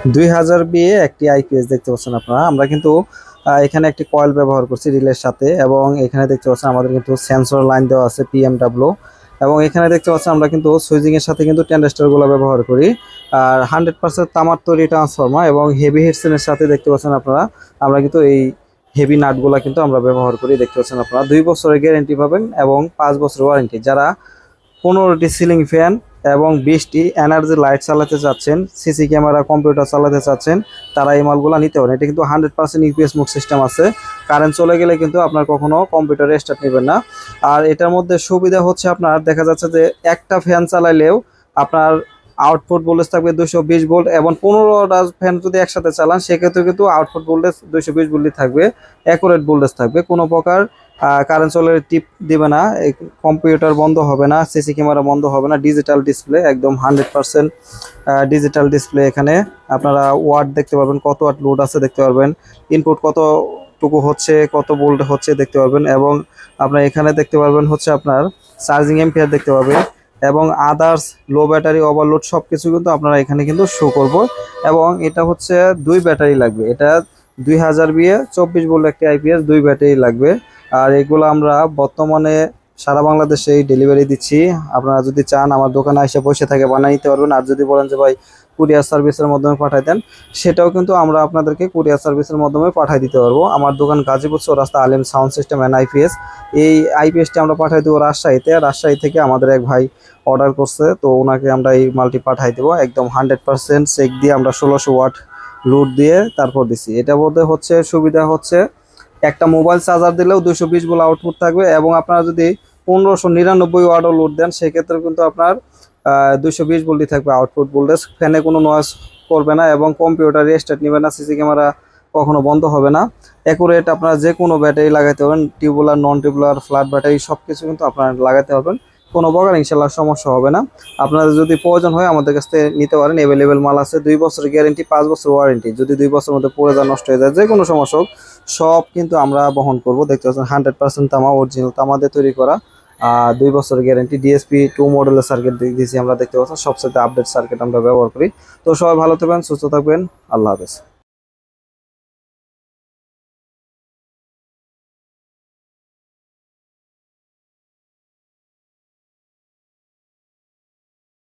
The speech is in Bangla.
2000 বিয়ে একটি আইপিএস দেখতে পাচ্ছেন আপনারা। আমরা কিন্তু এখানে একটি কয়েল ব্যবহার করছি রিলের সাথে, এবং এখানে দেখতে পাচ্ছেন আমাদের কিন্তু সেন্সর লাইন দেওয়া আছে পিএমডব্লিউ, এবং এখানে দেখতে পাচ্ছেন আমরা কিন্তু সুইচিং এর সাথে কিন্তু ট্রানজিস্টরগুলো ব্যবহার করি। আর 100% তামার তৈরি ট্রান্সফরমার এবং হেভি হিটসেনের সাথে দেখতে পাচ্ছেন আপনারা আমরা কিন্তু এই হেভি নাটগুলা কিন্তু আমরা ব্যবহার করি। দেখতে পাচ্ছেন আপনারা 2 বছরের গ্যারেন্টি পাবেন এবং 5 বছরের ওয়ারেন্টি। যারা 15টি সিলিং ফ্যান এবং 20টি এনার্জি লাইট চালাতে চাচ্ছেন, সিসি ক্যামেরা, কম্পিউটার চালাতে চাচ্ছেন, তারা এই মালগুলো নিতে পারেন। এটা কিন্তু 100% ইউপিএস মুড সিস্টেম আছে। কারেন্ট চলে গেলে কিন্তু আপনার কখনো কম্পিউটারে স্টার্ট নেবেন না। আর এটার মধ্যে সুবিধা হচ্ছে আপনার দেখা যাচ্ছে যে একটা ফ্যান চালাইলেও আপনার আউটপুট ভোল্টেজ থাকবে 220 ভোল্ট, এবং 15টা ফ্যান যদি একসাথে চালান সেক্ষেত্রে কিন্তু আউটপুট ভোল্টেজ 220 ভোল্টই থাকবে, অ্যাকুরেট ভোল্টেজ থাকবে। কোনো প্রকার কারেন্ট চলে টিপ দিবে না, কম্পিউটার বন্ধ হবে না, সিসি ক্যামেরা বন্ধ হবে না। ডিজিটাল ডিসপ্লে, একদম 100% ডিজিটাল ডিসপ্লে। এখানে আপনারা ওয়াট দেখতে পারবেন, কত ওয়াট লোড আছে দেখতে পারবেন, ইনপুট কতটুকু হচ্ছে, কত ভোল্ট হচ্ছে দেখতে পারবেন, এবং আপনার এখানে দেখতে পারবেন হচ্ছে আপনার চার্জিং এম্পিয়ার দেখতে পাবেন, এবং আদার্স লো ব্যাটারি, ওভারলোড সব কিছু কিন্তু আপনারা এখানে কিন্তু শো করব। এবং এটা হচ্ছে 2 ব্যাটারি লাগবে, এটা 2000 বিয়ে 24 ভোল্ট একটি আইপিএস, 2 ব্যাটারি লাগবে। আর এগুলো আমরা বর্তমানে সারা বাংলাদেশে ডেলিভারি দিচ্ছি। আপনারা যদি চান আমার দোকানে এসে বসে থাকে বানিয়ে নিতে পারবেন। আর যদি বলেন যে ভাই কুরিয়ার সার্ভিসের মাধ্যমে পাঠাই দেন, সেটাও কিন্তু আমরা আপনাদেরকে কুরিয়ার সার্ভিসের মাধ্যমে পাঠিয়ে দিতে পারবো। আমার দোকান গাজীপুর চৌরাস্তা আলিম সাউন্ড সিস্টেম অ্যান্ড আইপিএস। এই আইপিএসটি আমরা পাঠিয়ে দেবো রাজশাহীতে। রাজশাহী থেকে আমাদের এক ভাই অর্ডার করছে, তো ওনাকে আমরা এই মালটি পাঠিয়ে দেবো একদম 100% চেক দিয়ে। আমরা 1600 ওয়াট লোড দিয়ে তারপর দিছি। এটা বলতে হচ্ছে সুবিধা হচ্ছে একটা মোবাইল চার্জার দিলেও 220 ভোল্ট আউটপুট থাকবে, এবং আপনারা যদি 1599 ওয়াটও লোড দেন সেক্ষেত্রে কিন্তু আপনার 220 ভোল্টই থাকবে আউটপুট ভোল্টেজ। ফ্যানে কোনো নয়েজ করবে না, এবং কম্পিউটার স্টার্ট নেবে না, সিসি ক্যামেরা কখনো বন্ধ হবে না। অ্যাকুরেট আপনারা যে কোনো ব্যাটারি লাগাতে পারবেন, টিউবুলার, নন টিউবুলার, ফ্ল্যাট ব্যাটারি সব কিছু কিন্তু আপনারা লাগাতে পারবেন, কোনো প্রকার ইনশাল্লাহ সমস্যা হবে না। আপনাদের যদি প্রয়োজন হয় আমাদের কাছ থেকে নিতে পারেন, অ্যাভেলেবেল মাল আছে। 2 বছরের গ্যারেন্টি, 5 বছর ওয়ারেন্টি। যদি 2 বছরের মধ্যে পড়ে যায়, নষ্ট হয়ে যায়, যে কোনো সমস্যা হোক, সব কিন্তু আমরা বহন করব। দেখতে পাচ্ছেন 100% তামা, অরিজিনাল তামা দিয়ে তৈরি করা। 2 বছরের গ্যারেন্টি। ডিএসপি 2 মডেলের সার্কিট দিয়েছি আমরা। দেখতে পাচ্ছেন সবচেয়ে আপডেট সার্কিট আমরা ব্যবহার করি। তো সবাই ভালো থাকবেন, সুস্থ থাকবেন, আল্লাহ হাফেজ।